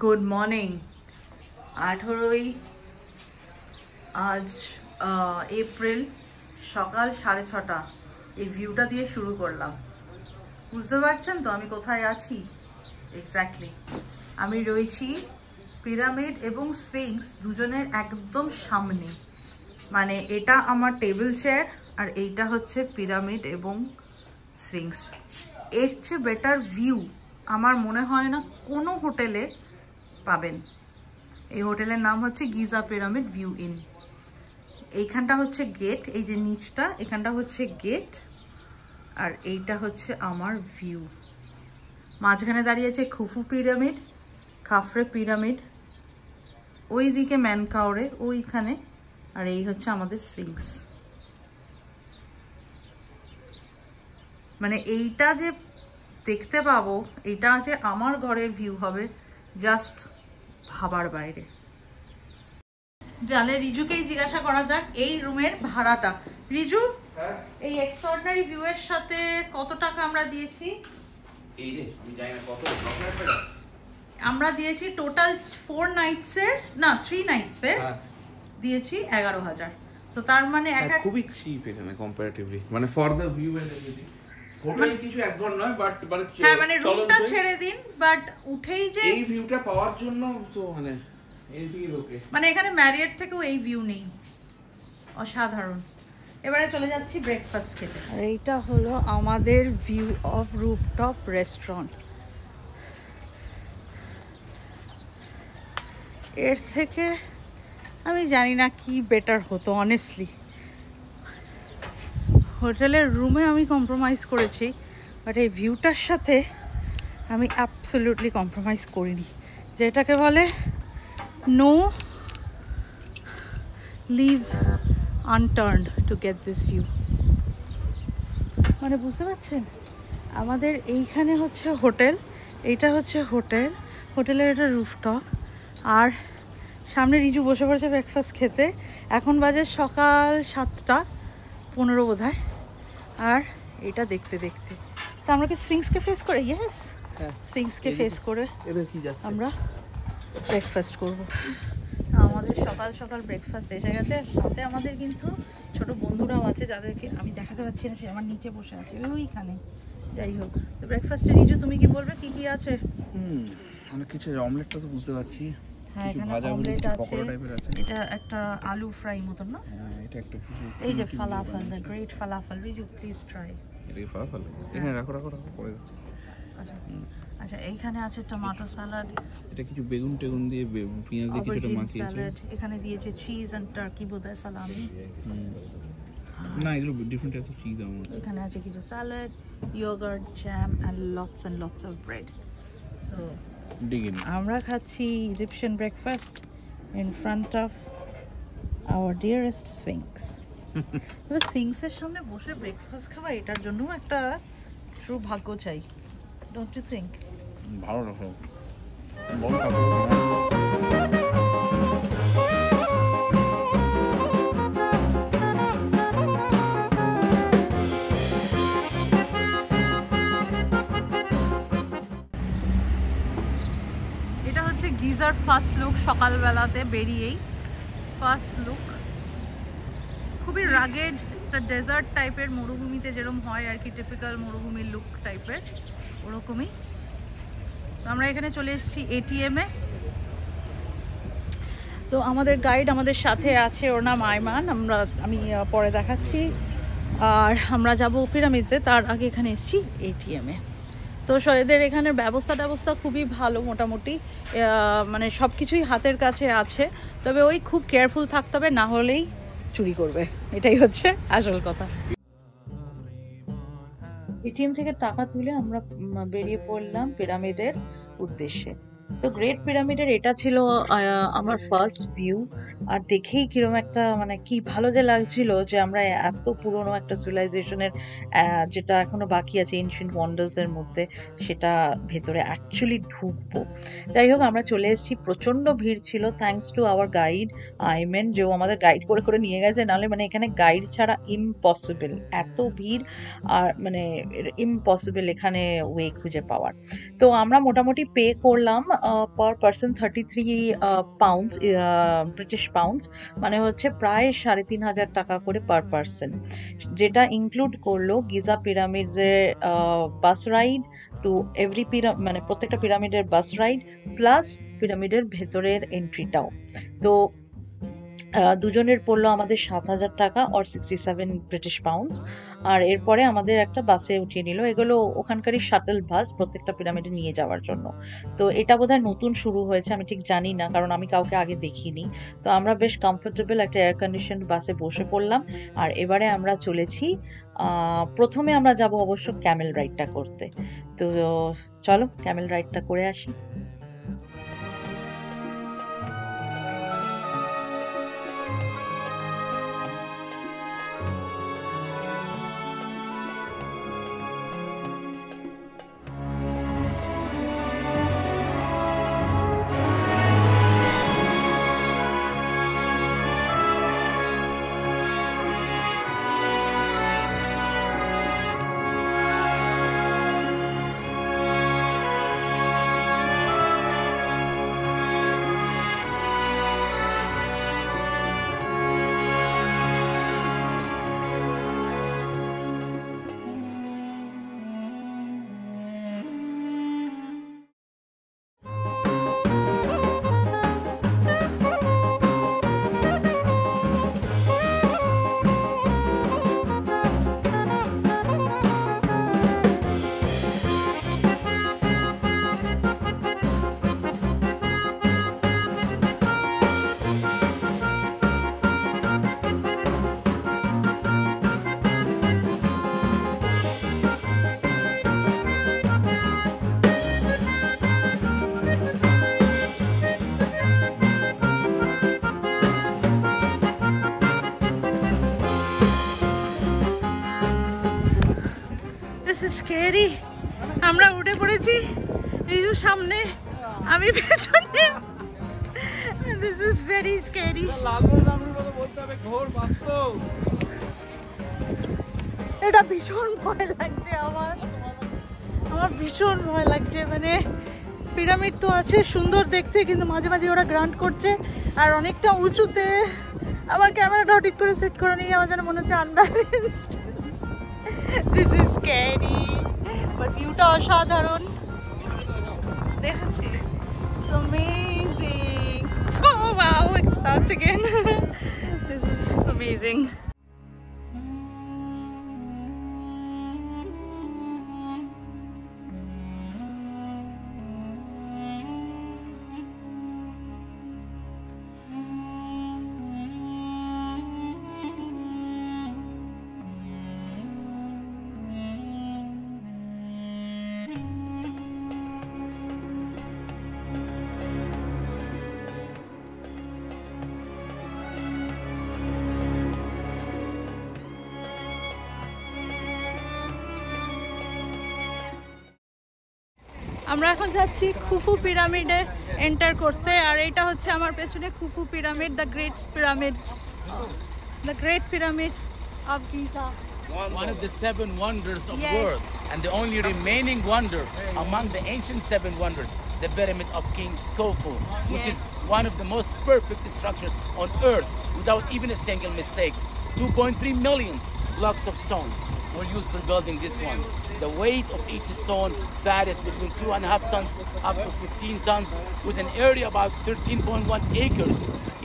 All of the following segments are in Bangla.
Good morning. 18ই আজ এপ্রিল, সকাল 6:30। এই ভিউটা দিয়ে শুরু করলাম। বুঝতে পারছেন তো আমি কোথায় আছি? এক্স্যাক্টলি আমি রয়েছি পিরামিড এবং স্ফিংক্স দুজনের একদম সামনে। মানে এটা আমার টেবিল চেয়ার আর এইটা হচ্ছে পিরামিড এবং স্ফিংক্স। এর চেয়ে বেটার ভিউ আমার মনে হয় না কোনো হোটেলে পাবেন। এই হোটেলের নাম হচ্ছে গিজা পিরামিড ভিউ ইন। এইখানটা হচ্ছে গেট, এই যে নিচটা এখানটা হচ্ছে গেট, আর এইটা হচ্ছে আমার ভিউ। মাঝখানে দাঁড়িয়েছে খুফু পিরামিড, খাফরে পিরামিড, ওই দিকে ম্যানকাওরে ওইখানে, আর এই হচ্ছে আমাদের স্ফিংক্স। মানে এইটা যে দেখতে পাবো, এটা যে আমার ঘরের ভিউ হবে, জাস্ট ভাবার বাইরে। জালে রিজুকেই জিজ্ঞাসা করা যাক এই রুমের ভাড়াটা। রিজু, এই এক্সট্রাঅর্ডিনারি ভিউ এর সাথে কত টাকা আমরা দিয়েছি? এই রে আমি জানি না কত আমরা দিয়েছি টোটাল 4 নাইটস এর, না 3 নাইটস এর দিয়েছি 11,000। তো তার মানে খুবই চিপ এখানে কম্পারেটিভলি, মানে for the view and everything. Hotel কিছু এক ঘর নয়, বাট হ্যাঁ মানে রুমটা ছেড়ে দিন, বাট উঠেই যে এই ভিউটা পাওয়ার জন্য তো মানে এনিথিং ওকে। মানে এখানে ম্যারিয়েট থেকেও এই ভিউ নেই, অসাধারণ। এবারে চলে যাচ্ছি ব্রেকফাস্ট খেতে। আর এইটা হলো আমাদের ভিউ অফ রুফটপ রেস্টুরেন্ট। এর থেকে আমি জানি না কি বেটার হতো অনেস্টলি। হোটেলের রুমে আমি কম্প্রোমাইজ করেছি, বাট এই ভিউটার সাথে আমি অ্যাবসলিউটলি কম্প্রোমাইজ করিনি। যেটাকে বলে no leaves unturned to get this view. মানে বুঝতে পারছেন, আমাদের এইখানে হচ্ছে হোটেল, এইটা হচ্ছে হোটেল, হোটেলের এটা রুফটপ, আর সামনে রিজু বসে পড়েছে ব্রেকফাস্ট খেতে। এখন বাজে সকাল 7:15 বোধহয়। আর এটা দেখতে দেখতে তো আমরা কি স্ফিংক্সকে ফেস করে, ইয়েস স্ফিংক্সকে ফেস করে আমরা ব্রেকফাস্ট করবো। আমাদের সকাল সকাল ব্রেকফাস্ট এসে গেছে। সাথে আমাদের কিন্তু ছোট বন্ধুরাও আছে, যাদেরকে আমি দেখাতে পাচ্ছি না, সে আমার নিচে বসে আছে ওইখানে। যাই হোক, তো ব্রেকফাস্টে রিজু তুমি কি বলবে কি কি আছে? অনেক কিছু। অমলেটটা তো বুঝতে পারছি, হ্যাঁ এখানে অমলেট আছে, এটা একটা আলু ফ্রাই মতন না, এটা একটা এই যে falafel, the great falafel. Riju please try. এটা ফালাফল এখানে রাখো রাখো রাখো পরে। আচ্ছা আচ্ছা, এইখানে আছে টমেটো স্যালাড, এটা কিছু বেগুন টেগুন দিয়ে পেঁয়াজ দিয়ে কিছুটা মাখিয়েছে। স্যালাড এখানে দিয়েছে, চিজ এন্ড টার্কি বোধহয় সালামি। না এগুলো ডিফারেন্ট টাইপস অফ চিজ আমার। এখানে আছে কিছু salad, yoghurt, jam and lots of bread. So আমরা খাচ্ছি Egyptian breakfast in front of our dearest sphinx. তবে স্ফিংক্সের সামনে বসে ব্রেকফাস্ট খাওয়া, এটার জন্য একটা ট্রু ভাগ্য চাই, ডোন্ট ইউ থিঙ্ক? ভালো রকম গিজার ফার্স্ট লুক, সকালবেলাতে বেরিয়েই ফার্স্ট লুক। খুবই রাগেড একটা ডেজার্ট টাইপের, মরুভূমিতে যেরকম হয় আর কি, টিপিক্যাল মরুভূমির লুক টাইপের, ওরকমই। তো আমরা এখানে চলে এসেছি এটিএমে। তো আমাদের গাইড আমাদের সাথে আছে, ওর নাম আয়মান, আমি পরে দেখাচ্ছি। আর আমরা যাব পিরামিডে, তার আগে এখানে এসেছি এটিএমে। তো এদের এখানের ব্যবস্থা খুবই ভালো মোটামুটি, মানে সব কিছুই হাতের কাছে আছে। তবে ওই খুব কেয়ারফুল থাকতে হবে, না হলেই চুরি করবে, এটাই হচ্ছে আসল কথা। এটিএম থেকে টাকা তুলে আমরা বেরিয়ে পড়লাম পিরামিডের উদ্দেশ্যে। তো গ্রেট পিরামিডের এটা ছিল আমার ফার্স্ট ভিউ। আর দেখেই কিরকম একটা মানে কি ভালো যে লাগছিল যে আমরা এত পুরনো একটা সিভিলাইজেশনের যেটা এখনো বাকি আছে এনশিয়েন্ট ওয়ান্ডার্স এর মধ্যে, সেটা ভেতরে অ্যাকচুয়ালি ঢুকবো। যাই হোক, আমরা চলে এসেছি। প্রচন্ড ভিড় ছিল, thanks to our guide Ayman, যে ও আমাদের গাইড করে করে নিয়ে গেছে। নাহলে মানে এখানে গাইড ছাড়া ইম্পসিবল, এত ভিড় আর মানে ইম্পসিবল এখানে ওয়ে খুঁজে পাওয়ার। তো আমরা মোটামুটি পে করলাম per person 33 pounds, British pounds, মানে হচ্ছে প্রায় 3,500 টাকা করে পার পার্সন, যেটা ইনক্লুড করলো গিজা পিরামিডসের বাস রাইড টু এভরি মানে প্রত্যেকটা পিরামিডের বাস রাইড প্লাস পিরামিডের ভেতরের এন্ট্রিটাও। তো দুজনের পড়লো আমাদের 7,000 টাকা অর 67 ব্রিটিশ পাউন্ডস। আর এরপরে আমাদের একটা বাসে উঠিয়ে নিল, এগুলো ওখানকারই শাটল বাস প্রত্যেকটা পিরামিডে নিয়ে যাওয়ার জন্য। তো এটা বোধহয় নতুন শুরু হয়েছে, আমি ঠিক জানি না, কারণ আমি কাউকে আগে দেখিনি। তো আমরা বেশ কমফোর্টেবল একটা এয়ার কন্ডিশন বাসে বসে পড়লাম। আর এবারে আমরা চলেছি, প্রথমে আমরা যাব অবশ্য ক্যামেল রাইডটা করতে। তো চলো ক্যামেল রাইডটা করে আসি। স্ক্যারি। আমরা উঠে পড়েছি, রিজু সামনে, আমি পেছনে। This is very scary. এটা ভীষণ ভয় লাগছে আমার ভীষণ ভয় লাগছে। মানে পিরামিড তো আছে সুন্দর দেখতে, কিন্তু মাঝে মাঝে ওরা গ্রান্ট করছে আর অনেকটা উঁচুতে। আমার ক্যামেরাটাও ঠিক করে সেট করে নিয়ে আমার যেন মনে হচ্ছে unbalanced. This is scary, but viewটা অসাধারণ দেখাচ্ছি। It's amazing. Oh wow, it starts again. This is amazing. আমরা এখন যাচ্ছি খুফু পিরামিডে এন্টার করতে। আর এটা হচ্ছে আমার পেছনে Khufu pyramid, the great pyramid of Giza. One of the 7 wonders of the world, and the only remaining wonder among the ancient 7 wonders, the pyramid of King Khufu, which is one of the most perfect structures on earth without even a single mistake. 2.3 million blocks of stones were used for building this one. The weight of each stone varies between 2.5 tons up to 15 tons, with an area about 13.1 acres.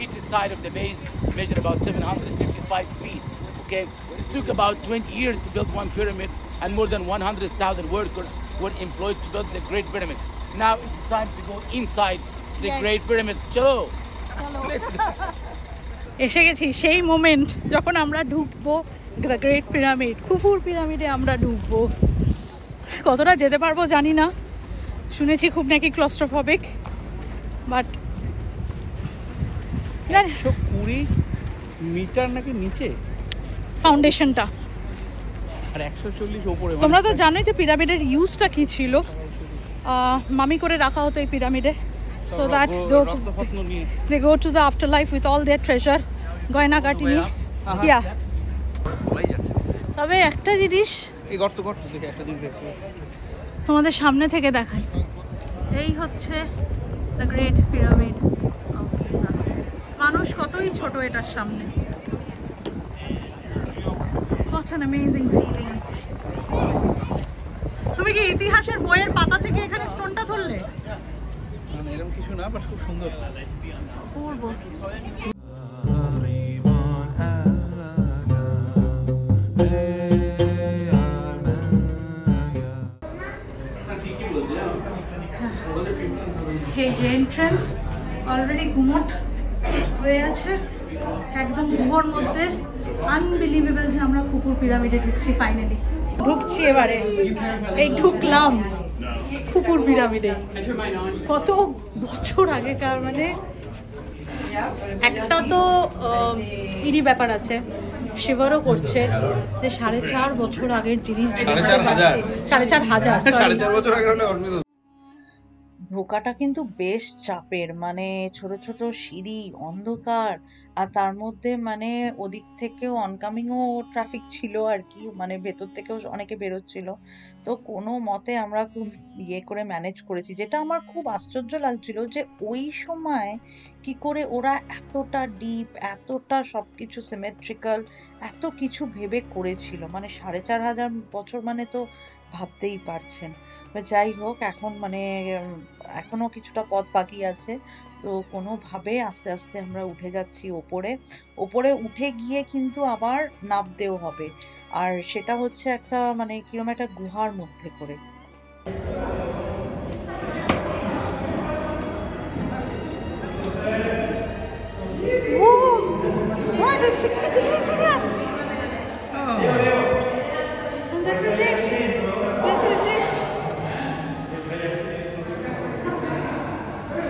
Each side of the base measured about 755 feet. Okay, it took about 20 years to build one pyramid, and more than 100,000 workers were employed to build the Great Pyramid. Now it's time to go inside the Great Pyramid. Chalo. এসে গেছি সেই মোমেন্ট যখন আমরা ঢুকবো দ্য গ্রেট পিরামিড, খুফুর পিরামিডে আমরা ঢুকবো। কতটা যেতে পারবো জানি না, শুনেছি খুব নাকি ক্লস্ট্রোফোবিক, বাট 120 মিটার নাকি নিচে ফাউন্ডেশনটা, আর 140 উপরে। তোমরা তো জানোই যে পিরামিডের ইউজটা কি ছিল। মামি করে রাখা হতো এই পিরামিডে, so that they go to the afterlife with all their treasure, গয়নাগাটি নিয়ে। তবে একটা জিনিস এই গর্ত দেখে একটা জিনিস দেখছি তোমাদের সামনে থেকে দেখাই, এই হচ্ছে the great pyramid of Giza. মানুষ কতই ছোট এটার সামনে। What an amazing feeling. তুমি কি ইতিহাসের বইয়ের পাতা থেকে এখানে স্টোনটা ধরলে? মানে এরকম কিছু না, বাট খুব সুন্দর। পূর্ব এই যে এন্ট্রান্স অলরেডি গুমট হয়ে আছে, একদম গুহর মধ্যে। আনবিলিভেবল যে আমরা খুপুর পিরামিডে ঢুকছি, ফাইনালি ঢুকছি এবারে। এই ঢুকলাম খুপুর পিরামিডে। কত বছর আগেকার, মানে একটা তো ইডি ব্যাপার আছে, শিবারও করছে যে 4.5 বছর আগের জিনিস, 4.5 বছর আগে। ঢোকাটা কিন্তু বেশ চাপের, মানে ছোট ছোট সিঁড়ি, অন্ধকার, আর তার মধ্যে মানে ওদিক থেকেও অনকামিংও ট্রাফিক ছিল আর কি, মানে ভেতর থেকেও অনেকে বেরোচ্ছিল। তো কোনো মতে আমরা খুব ইয়ে করে ম্যানেজ করেছি। যেটা আমার খুব আশ্চর্য লাগছিল যে ওই সময় কি করে ওরা এতটা ডিপ, এতটা সবকিছু সিমেট্রিক্যাল, এত কিছু ভেবে করেছিল। মানে 4,500 বছর মানে তো ভাবতেই পারছেন। যাই হোক, এখন মানে এখনো কিছুটা পথ বাকি আছে। তো কোনোভাবে আস্তে আস্তে আমরা উঠে যাচ্ছি ওপরে। ওপরে উঠে গিয়ে কিন্তু আবার নামতেও হবে, আর সেটা হচ্ছে একটা মানে কিরকম একটা গুহার মধ্যে করে। What is 60 degrees here? And this is it. This is it.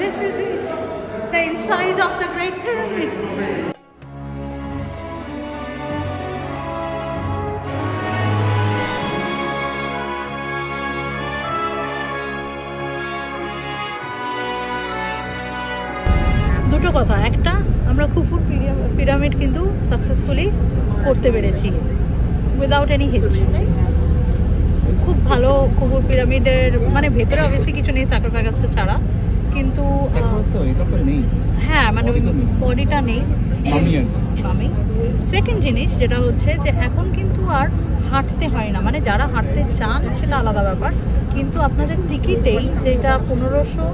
This is it. The inside of the Great Pyramid. দুটো কথা, একটা আমরা খুফুর পিরামিড কিন্তু সাকসেসফুলি করতে পেরেছি উইদাউট এনি হিচ। খুব ভালো খুফুর পিরামিডের, মানে ভেতরে অবভিয়াসলি কিছু নেই স্যাক্রিফাইসটা ছাড়া, কিন্তু হ্যাঁ মানে বডিটা নেই। আমি সেকেন্ড জিনিস যেটা হচ্ছে যে এখন কিন্তু আর হাঁটতে হয় না, মানে যারা হাঁটতে চান সেটা আলাদা ব্যাপার, কিন্তু আপনাদের টিকিটেই যেটা 1500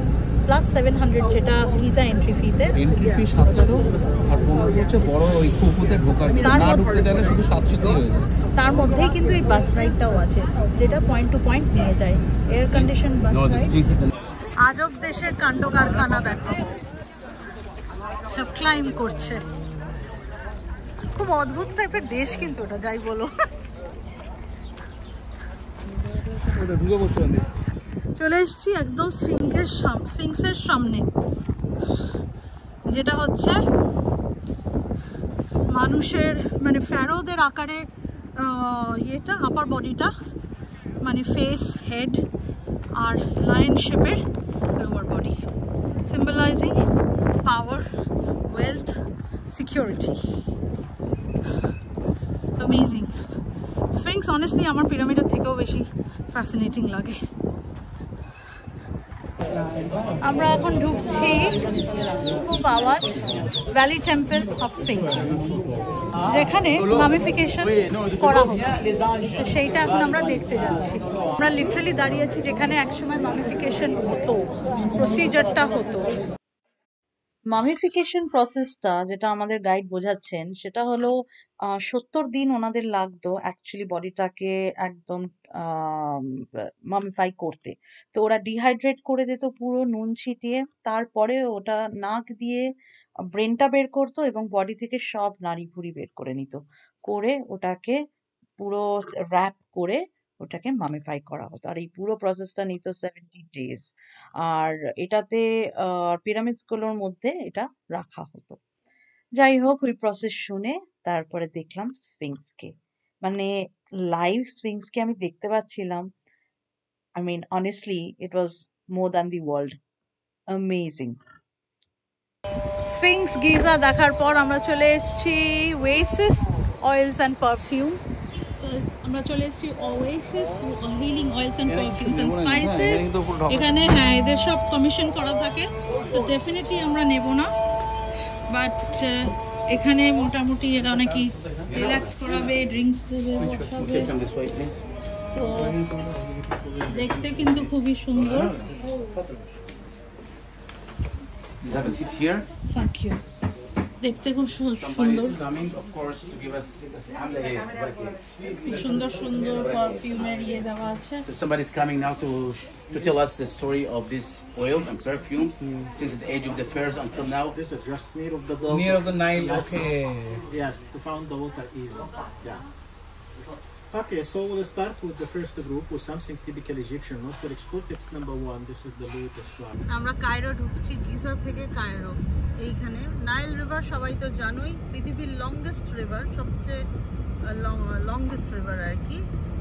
প্লাস 700 যেটা গিজা এন্ট্রি ফিতে, এন্ট্রি ফি 700 আর 1500 হচ্ছে বড় ওই খুপুতে ঢোকার, না ঢুকতে চাইলে শুধু 700 দিয়ে হয়ে যায়। তার মধ্যেই কিন্তু এই বাস রাইডটাও আছে যেটা পয়েন্ট টু পয়েন্ট নিয়ে যায়, এয়ার কন্ডিশন বাস রাইড। আজব দেশের কাণ্ড কারখানা দেখো, সব ক্লাইম করছে। খুব অদ্ভুত টাইপের দেশ কিন্তু ওটা, যাই বলো। চলে এসেছি একদম স্ফিংসের সামনে, যেটা হচ্ছে মানুষের মানে ফ্যারোদের আকারে ইয়েটা, আপার বডিটা, মানে ফেস, হেড আর লায়ন শেপের lower body, symbolising power, wealth, security. Amazing. Sphinx honestly আমার পিরামিডের থেকেও বেশি ফ্যাসিনেটিং লাগে। আমরা এখন ঢুকছি খুব আওয়াজ ভ্যালি টেম্পল অফ স্ফিংস, যেখানে মামিফিকেশন করা হতো, সেইটা এখন আমরা দেখতে যাচ্ছি। আমরা লিটারালি দাঁড়িয়ে আছি যেখানে একসময় মামিফিকেশন হতো, প্রসিজারটা হতো। মামিফিকেশন প্রসেসটা যেটা আমাদের গাইড বোঝাচ্ছেন সেটা হলো 70 দিন ওনাদের লাগতো অ্যাকচুয়ালি বডিটাকে একদম মামিফাই করতে। তো ওরা ডিহাইড্রেট করে দিত পুরো নুন ছিটিয়ে, তারপরে ওটা নাক দিয়ে ব্রেনটা বের করতো এবং বডি থেকে সব নাড়ি ভুড়ি বের করে নিত, করে ওটাকে পুরো র্যাপ করে ওটাকে মামিফাই করা হতো। আর এই পুরো প্রসেসটা নিত 70 ডেজ। আর এটাতে পিরামিডস গুলোর মধ্যে এটা রাখা হতো। যাই হোক, ওই প্রসেস শুনে তারপরে দেখলাম স্ফিংসকে, মানে লাইভ স্ফিংসকে আমি দেখতে পাচ্ছিলাম। I mean honestly it was more than the world, amazing. Sphinx Giza দেখার পর আমরা চলে এসেছি ওয়েসিস অয়েলস অ্যান্ড পারফিউম। আমরা চলে এসেছি oasis healing oils and perfumes and spices. এখানে হ্যাঁ এদের সব কমিশন করা থাকে, তো ডেফিনেটলি আমরা নেব না, বাট এখানে মোটামুটি এরা অনেকই রিল্যাক্স করাবে, ড্রিঙ্কস দেবে, বসাবে। তো দেখতে কিন্তু খুবই সুন্দর। Have a seat here. Thank you. দেখতে খুব Somebody সুন্দর, is coming, of course, to give us. খুব সুন্দর সুন্দর পারফিউমের ইয়ে দেওয়া আছে। So somebody is coming now to tell us the story of these oils and perfumes since the age of the fairs until now. This is just near of the boat. Near of the Nile, Yes. okay. Yes, to find the water easy. Yeah. Okay, so we'll start with the first group with something typical Egyptian, not for export. It's number one. This is the lotus flower. আমরা কায়রো ঢুকছি, গিজা থেকে কায়রো। এইখানে নাইল রিভার সবাই তো জানোই, পৃথিবীর লংগেস্ট রিভার, সবচেয়ে লংগেস্ট রিভার আর কি,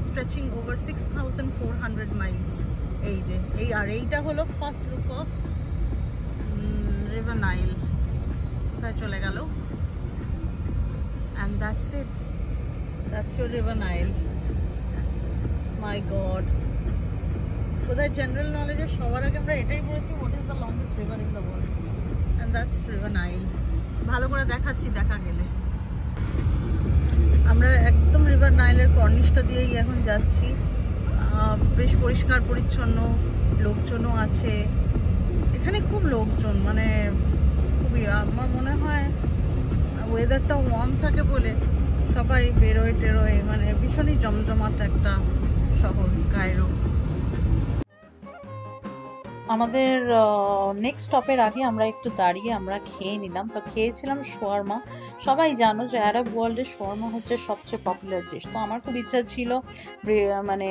স্ট্রেচিং ওভার 6400 মাইলস। এই যে এইটা হলো first look of river Nile. কোথায় চলে গেল? And that's it, that's your river Nile. My god, বোধহয় জেনারেল নলেজে সবার আগে আমরা এটাই পড়েছি, what is the longest river in the world, and that's river Nile. ভালো করে দেখাচ্ছি দেখা গেলে। আমরা একদম রিভার নাইলের কর্নিশটা দিয়েই এখন যাচ্ছি। বেশ পরিষ্কার পরিচ্ছন্ন, লোকজনও আছে এখানে, খুব লোকজন, মানে খুবই, আমার মনে হয় ওয়েদারটা ওয়ার্ম থাকে বলে সবাই বেরোয় টেরোয়, মানে ভীষণই জমজমাট একটা শহর কায়রো। আমাদের নেক্সট স্টপের আগে আমরা একটু দাঁড়িয়ে আমরা খেয়ে নিলাম। তো খেয়েছিলাম শোয়ারমা। সবাই জানো যে আরব ওয়ার্ল্ডের শোয়ারমা হচ্ছে সবচেয়ে পপুলার ডিশ। তো আমার খুব ইচ্ছা ছিল মানে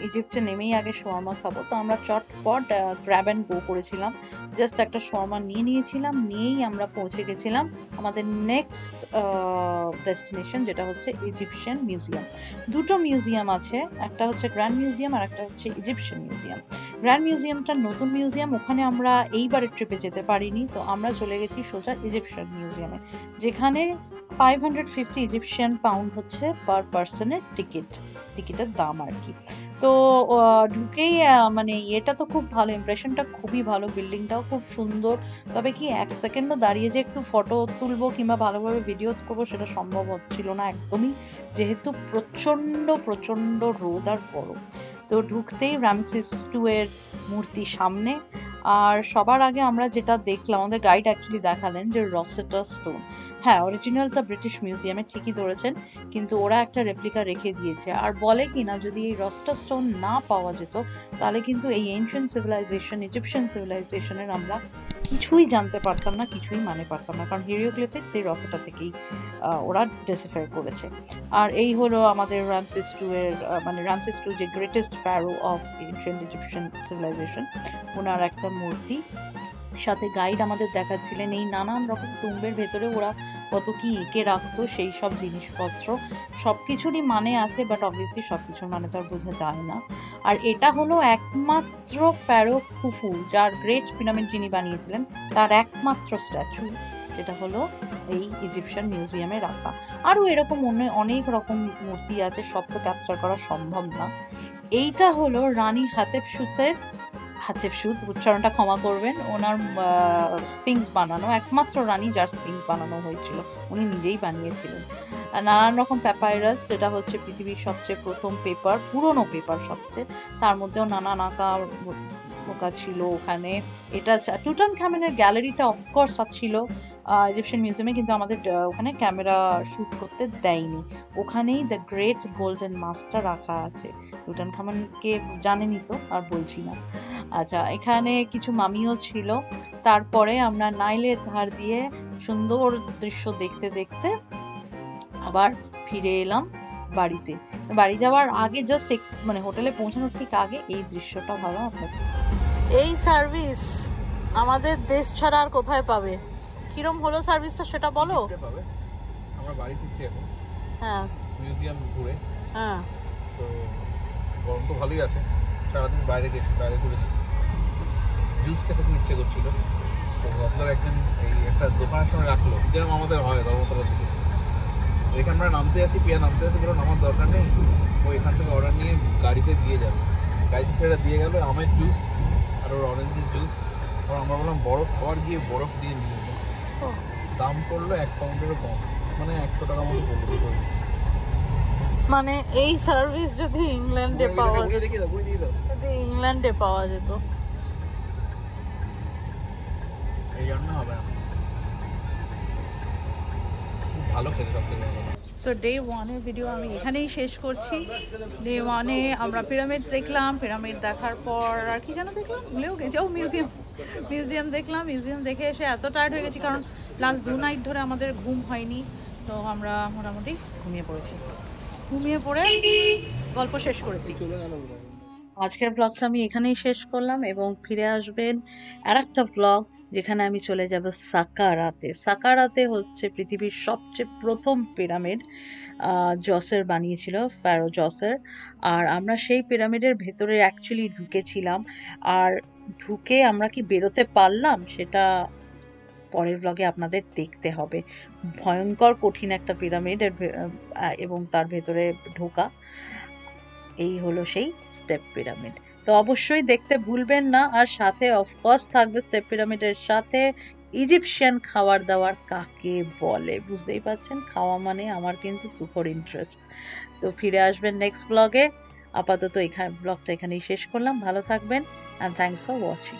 ইজিপ্টে নেমেই আগে শোয়ারমা খাবো। তো আমরা চটপট গ্র্যাব অ্যান্ড গো করেছিলাম, জাস্ট একটা শোয়ারমা নিয়েছিলাম, নিয়েই আমরা পৌঁছে গেছিলাম আমাদের নেক্সট ডেস্টিনেশন, যেটা হচ্ছে ইজিপশিয়ান মিউজিয়াম। দুটো মিউজিয়াম আছে, একটা হচ্ছে গ্র্যান্ড মিউজিয়াম আর একটা হচ্ছে ইজিপশিয়ান মিউজিয়াম। গ্র্যান্ড মিউজিয়ামটা নতুন মিউজিয়াম, ওখানে আমরা এইবারের ট্রিপে যেতে পারিনি, তো আমরা চলে গেছি সোজা ইজিপশিয়ান মিউজিয়ামে, যেখানে 550 ইজিপশিয়ান পাউন্ড হচ্ছে পার পার্সনের টিকিটের দাম আর কি। তো ঢুকেই মানে এটা তো খুব ভালো, ইমপ্রেশনটা খুবই ভালো, বিল্ডিংটাও খুব সুন্দর। তবে কি এক সেকেন্ডও দাঁড়িয়ে যে একটু ফটো তুলবো কিংবা ভালোভাবে ভিডিও করবো সেটা সম্ভব হচ্ছিল না একদমই, যেহেতু প্রচন্ড রোদ আর গরম। তো ঢুকতেই রামসেস 2 এর মূর্তি সামনে, আর সবার আগে আমরা যেটা দেখলাম, আমাদের গাইড অ্যাকচুয়ালি দেখালেন যে রসেটা স্টোন। হ্যাঁ, অরিজিনালটা ব্রিটিশ মিউজিয়ামে ঠিকই ধরেছেন, কিন্তু ওরা একটা রেপ্লিকা রেখে দিয়েছে। আর বলে কি না, যদি এই রসেটা স্টোন না পাওয়া যেত তাহলে কিন্তু এই এনশিয়েন্ট সিভিলাইজেশন, ইজিপশিয়ান সিভিলাইজেশনের আমরা কিছুই জানতে পারতাম না, কিছুই মানে পারতাম না, কারণ হিরিওগ্লিফিক্স এই রসেটা থেকেই ওরা ডেসিফার করেছে। আর এই হলো আমাদের রামসেস 2 এর, মানে রামসেস 2 যে greatest pharaoh of ancient Egyptian civilisation, ওনার একটা মূর্তি। সাথে গাইড আমাদের দেখাচ্ছিলেন এই নানান রকম টুম্বের ভেতরে ওরা কত কি এঁকে রাখতো, সেই সব জিনিসপত্র। সব কিছুরই মানে আছে, বাট অবভিয়াসলি সব কিছুর মানে তো আর বোঝা যায় না। আর এটা হলো একমাত্র ফ্যারো খুফু, যার গ্রেট পিরামিড যিনি বানিয়েছিলেন, তার একমাত্র স্ট্যাচু, যেটা হলো এই ইজিপশিয়ান মিউজিয়ামে রাখা। আরও এরকম অনেক রকম মূর্তি আছে, সব তো ক্যাপচার করা সম্ভব না। এইটা হলো রানী হাতেপসুতের, উচ্চারণটা ক্ষমা করবেন, ওনার স্পিংস বানানো, একমাত্র রানী যার স্পিংস বানানো হয়েছিল, উনি নিজেই বানিয়েছিলেন। নানান রকম প্যাপাইরাস, যেটা হচ্ছে পৃথিবীর সবচেয়ে প্রথম পেপার, পুরনো পেপার সবচেয়ে, তার মধ্যেও নানান আঁকা ছিল ওখানে। এটা টুটানখামেনের গ্যালারিটা অফকোর্স ছিল ইজিপশিয়ান মিউজিয়ামে, কিন্তু আমাদের ওখানে ক্যামেরা শুট করতে দেয়নি। ওখানেই দ্য গ্রেট গোল্ডেন মাস্কটা রাখা আছে। টুটানখামেনকে জানেনই তো, আর বলছি না। আচ্ছা, এখানে কিছু মামিও ছিল। তারপরে আমরা নাইলের ধার দিয়ে সুন্দর দৃশ্য দেখতে দেখতে আবার ফিরে এলাম বাড়িতে। বাড়ি যাওয়ার আগে জাস্ট মানে হোটেলে পৌঁছানোর ঠিক আগে এই দৃশ্যটা ভালো আপনাদের। এই সার্ভিস আমাদের দেশ ছাড়া আর কোথায় পাবে? কিরম হলো সার্ভিসটা সেটা বলো। আমরা বাড়ি ফিরছি এখন, হ্যাঁ, মিউজিয়াম ঘুরে। হ্যাঁ, তো গরম তো ভালোই আছে, সারাদিন বাইরে ঘুরেছি, জুস খেতে খুব ইচ্ছে করছিল। তো ভাবলাম একজন এই একটা দোকানের সামনে রাখলো, যেরকম আমাদের হয় ধর্মতলার দিকে। এখানে আমরা নামতে যাচ্ছি, পিয়া নামতে যাচ্ছি, বলো নামার দরকার নেই, ও এখান থেকে অর্ডার নিয়ে গাড়িতে দিয়ে যাবে, গাড়িতে সেটা দিয়ে গেল আমের জুস আর ওর অরেঞ্জের জুস। আর আমরা বললাম বরফ খাওয়ার, গিয়ে বরফ দিয়ে নিয়ে যাবো। দাম পড়লো 1 পাউন্ডেরও কম, মানে 100 টাকা মতো পড়লো। মানে এই সার্ভিস যদি ইংল্যান্ডে পাওয়া যদি ইংল্যান্ডে পাওয়া যেত, এই জন্য হবে না, খুব ভালো খেতে সব থেকে ভালো। সো ডে 1-এর ভিডিও আমি এখানেই শেষ করছি। ডে 1-এ আমরা পিরামিড দেখলাম, পিরামিড দেখার পর আর কি যেন দেখলাম, ভুলেও গেছি। ও মিউজিয়াম দেখলাম। মিউজিয়াম দেখে এসে এত টায়ার্ড হয়ে গেছি, কারণ লাস্ট 2 নাইট ধরে আমাদের ঘুম হয়নি, তো আমরা মোটামুটি ঘুমিয়ে পড়েছি। ঘুমিয়ে পড়ে গল্প শেষ করেছি। আজকের ব্লগটা আমি এখানেই শেষ করলাম, এবং ফিরে আসবেন আরেকটা ব্লগ যেখানে আমি চলে যাব সাকারাতে। সাকারাতে হচ্ছে পৃথিবীর সবচেয়ে প্রথম পিরামিড, জসের বানিয়েছিল, ফ্যারো জসের। আর আমরা সেই পিরামিডের ভেতরে অ্যাকচুয়ালি ঢুকেছিলাম, আর ঢুকে আমরা কি বেরোতে পারলাম সেটা পরের ব্লগে আপনাদের দেখতে হবে। ভয়ঙ্কর কঠিন একটা পিরামিডের এবং তার ভেতরে ঢোকা। এই হলো সেই স্টেপ পিরামিড, তো অবশ্যই দেখতে ভুলবেন না। আর সাথে অফকোর্স থাকবে স্টেপ পিরামিডের সাথে ইজিপশিয়ান খাবার দাবার কাকে বলে, বুঝতেই পারছেন। খাওয়া মানে আমার কিন্তু তুখোর ইন্টারেস্ট। তো ফিরে আসবেন নেক্সট ব্লগে। আপাতত ব্লগটা এখানেই শেষ করলাম। ভালো থাকবেন, অ্যান্ড থ্যাংকস ফর ওয়াচিং।